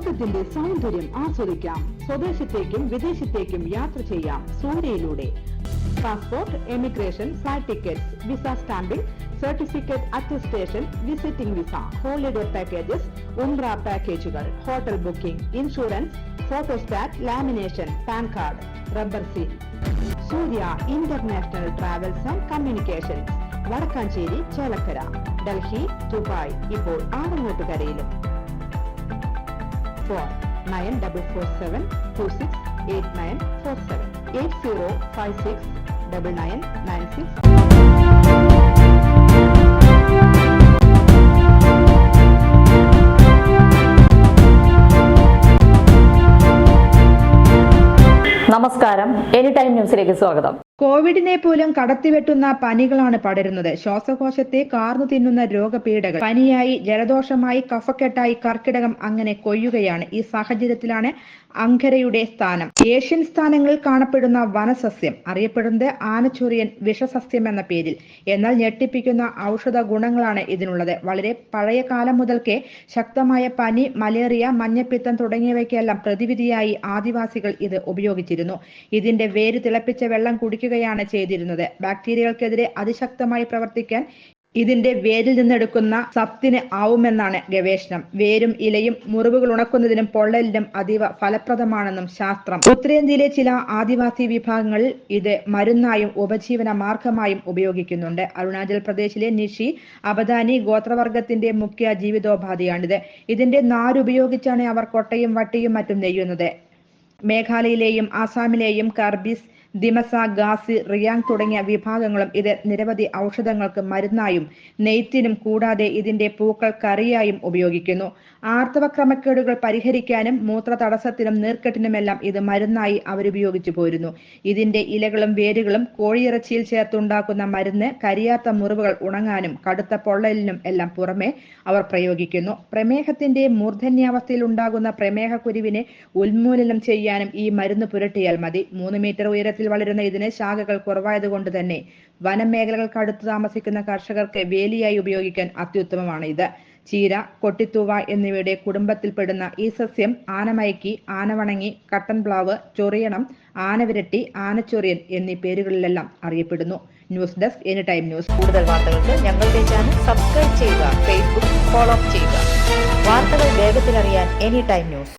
ലോകത്തിന്റെ സൗന്ദര്യം ആസ്വദിക്കാം. സ്വദേശത്തേക്കും വിദേശത്തേക്കും യാത്ര ചെയ്യാം സൂര്യയിലൂടെ. Passport, emigration, flight tickets, visa stamping, certificate attestation, visiting visa, holiday packages, ഉംറ പാക്കേജുകൾ, hotel booking, insurance, photostat, lamination, PAN card, rubber seal. Surya international travels and communications, Vadakkanchery, Chelakkara, Delhi, Dubai, ഇപ്പോൾ ആറങ്ങോട്ടുകരയിലും. ഫോൺ 9447268947 80569996. നമസ്കാരം, എനി ടൈം ന്യൂസിലേക്ക് സ്വാഗതം. കോവിഡിനെ പോലും കടത്തിവെട്ടുന്ന പനികളാണ് പടരുന്നത്. ശ്വാസകോശത്തെ കാർന്നു തിന്നുന്ന രോഗപീഠകൾ പനിയായി, ജലദോഷമായി, കഫക്കെട്ടായി, കർക്കിടകം അങ്ങനെ കൊയ്യുകയാണ്. ഈ സാഹചര്യത്തിലാണ് അങ്കരയുടെ സ്ഥാനം. ഏഷ്യൻ സ്ഥാനങ്ങളിൽ കാണപ്പെടുന്ന വനസസ്യം അറിയപ്പെടുന്നത് ആനച്ചൊറിയൻ വിഷസസ്യം എന്ന പേരിൽ. എന്നാൽ ഞെട്ടിപ്പിക്കുന്ന ഔഷധ ഗുണങ്ങളാണ് ഇതിനുള്ളത്. വളരെ പഴയ കാലം മുതൽക്കേ ശക്തമായ പനി, മലേറിയ, മഞ്ഞപ്പിത്തം തുടങ്ങിയവയ്ക്കെല്ലാം പ്രതിവിധിയായി ആദിവാസികൾ ഇത് ഉപയോഗിച്ചിരുന്നു. ഇതിന്റെ വേര് തിളപ്പിച്ച വെള്ളം കുടിക്കുകയാണ് ചെയ്തിരുന്നത്. ബാക്ടീരിയകൾക്കെതിരെ അതിശക്തമായി പ്രവർത്തിക്കാൻ ഇതിന്റെ വേരിൽ നിന്നെടുക്കുന്ന സത്തിന് ആവുമെന്നാണ് ഗവേഷണം. വേരും ഇലയും മുറിവുകൾ ഉണക്കുന്നതിനും പൊള്ളലിനും അതീവ ഫലപ്രദമാണെന്നും ശാസ്ത്രം. ഉത്തരേന്ത്യയിലെ ചില ആദിവാസി വിഭാഗങ്ങളിൽ ഇത് മരുന്നായും ഉപജീവന മാർഗമായും ഉപയോഗിക്കുന്നുണ്ട്. അരുണാചൽ പ്രദേശിലെ നിഷി അബദാനി ഗോത്രവർഗത്തിന്റെ മുഖ്യ ജീവിതോപാധിയാണിത്. ഇതിന്റെ നാരുപയോഗിച്ചാണ് അവർ കൊട്ടയും വട്ടിയും മറ്റും നെയ്യുന്നത്. മേഘാലയയിലെയും ആസാമിലെയും കർബിസ്, ദിമസ, ഗാസി, റിയാങ് തുടങ്ങിയ വിഭാഗങ്ങളും ഇത് നിരവധി ഔഷധങ്ങൾക്ക് മരുന്നായും നെയ്ത്തിനും കൂടാതെ ഇതിന്റെ പൂക്കൾ കറിയായും ഉപയോഗിക്കുന്നു. ആർത്തവ ക്രമക്കേടുകൾ പരിഹരിക്കാനും മൂത്ര തടസ്സത്തിനും നീർക്കെട്ടിനുമെല്ലാം ഇത് മരുന്നായി അവരുപയോഗിച്ചു പോരുന്നു. ഇതിന്റെ ഇലകളും വേരുകളും കോഴിയിറച്ചിയിൽ ചേർത്തുണ്ടാക്കുന്ന മരുന്ന് കരിയാത്ത മുറിവുകൾ ഉണങ്ങാനും കടുത്ത പൊള്ളലിനും എല്ലാം പുറമെ അവർ പ്രയോഗിക്കുന്നു. പ്രമേഹത്തിന്റെ മൂർധന്യാവസ്ഥയിൽ ഉണ്ടാകുന്ന പ്രമേഹ കുരുവിനെ ഉന്മൂലനം ചെയ്യാനും ഈ മരുന്ന് പുരട്ടിയാൽ മതി. 3 മീറ്റർ ഉയരത്തിൽ വളരുന്ന ഇതിന് ശാഖകൾ കുറവായതുകൊണ്ട് തന്നെ വനമേഖലകൾക്ക് അടുത്ത് താമസിക്കുന്ന കർഷകർക്ക് വേലിയായി ഉപയോഗിക്കാൻ അത്യുത്തമമാണ് ഇത്. ചീര, കൊട്ടിത്തൂവ എന്നിവയുടെ കുടുംബത്തിൽപ്പെടുന്ന ഈ സസ്യം ആനമയക്കി, ആനവണങ്ങി, കട്ടൻപ്ലാവ്, ചൊറിയണം, ആനവിരട്ടി, ആനച്ചൊറിയൻ എന്നീ പേരുകളിലെല്ലാം അറിയപ്പെടുന്നു. News desk, any time news. കൂടുതൽ വാർത്തകൾക്ക് ഞങ്ങളുടെ ചാനൽ സബ്സ്ക്രൈബ് ചെയ്യുക, ഫേസ്ബുക്ക് ഫോളോ ചെയ്യുക. വാർത്തകൾ വേഗത്തിലറിയാൻ എനി ടൈം ന്യൂസ്.